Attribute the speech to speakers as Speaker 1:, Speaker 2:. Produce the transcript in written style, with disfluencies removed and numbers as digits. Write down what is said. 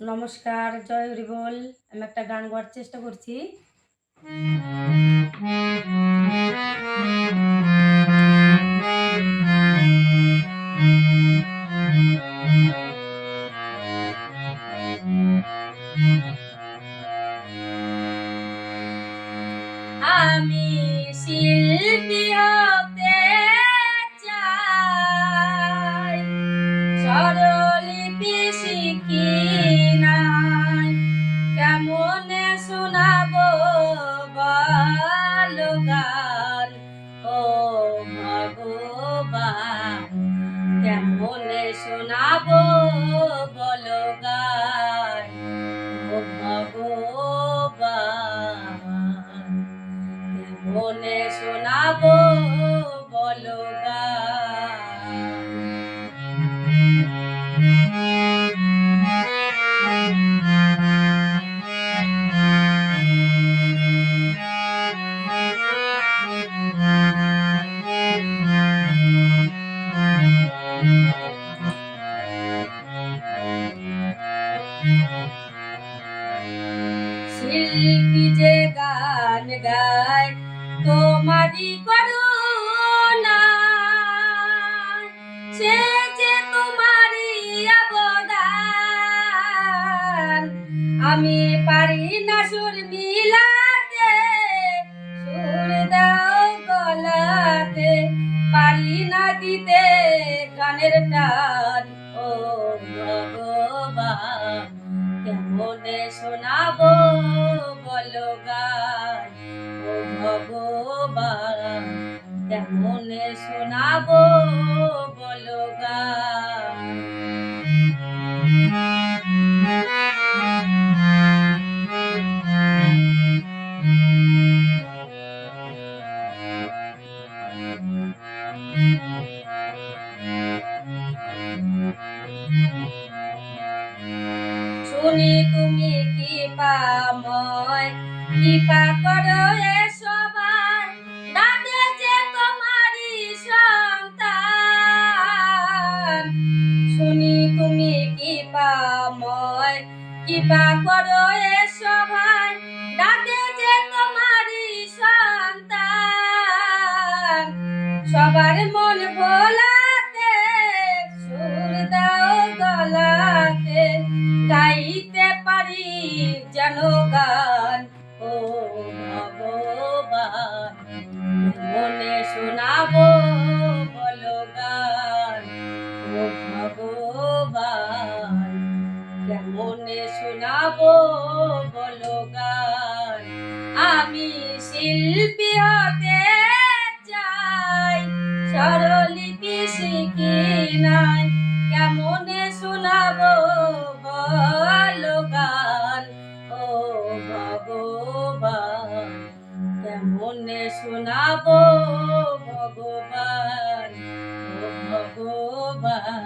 Speaker 1: নমস্কার, জয় হরি বল। আমি একটা গান গাওয়ার চেষ্টা করছি। আমি শিল্পী হতে চাই, স্বরলিপি শিখি নাই, কেমনে শোনাবো বলো গান ও ভগবান, কেমনে শোনাবো বলো গান ও ভগবান, কেমনে শোনাবো বলো গান। শিল্পী যে গান গায় তোমারই করুণা, সে যে তোমারই অবদান। আমি পারি না সুর মিলাতে, সুর দাও গলাতে, পারি না দিতে গানের টান ও ভগবান, কেমনে শোনাবো বলো গান ও ভগবান, কেমনে শোনাবো বলো গান। শুনি তুমি কৃপাময়, কৃপা করো এ সবাই, ডাকে যে তোমারই সন্তান। শুনি তুমি কৃপাময়, কৃপা করো এ সবাই, ডাকে যে তোমারই সন্তান। সবার মন ভোলাতে, সুর দাও গলাতে, গাইতে পারি যেন গান ও ভগবান, মনে শোনাবো বলো গান ও ভগবান, কেমনে শোনাবো বলো গান। আমি শিল্পী হতে চাই, স্বরলিপি শিখি নাই, কেমনে শোনাবো বলো গান ও ভগবান, কেমনে শোনাবো ভগবান ও ভগবান।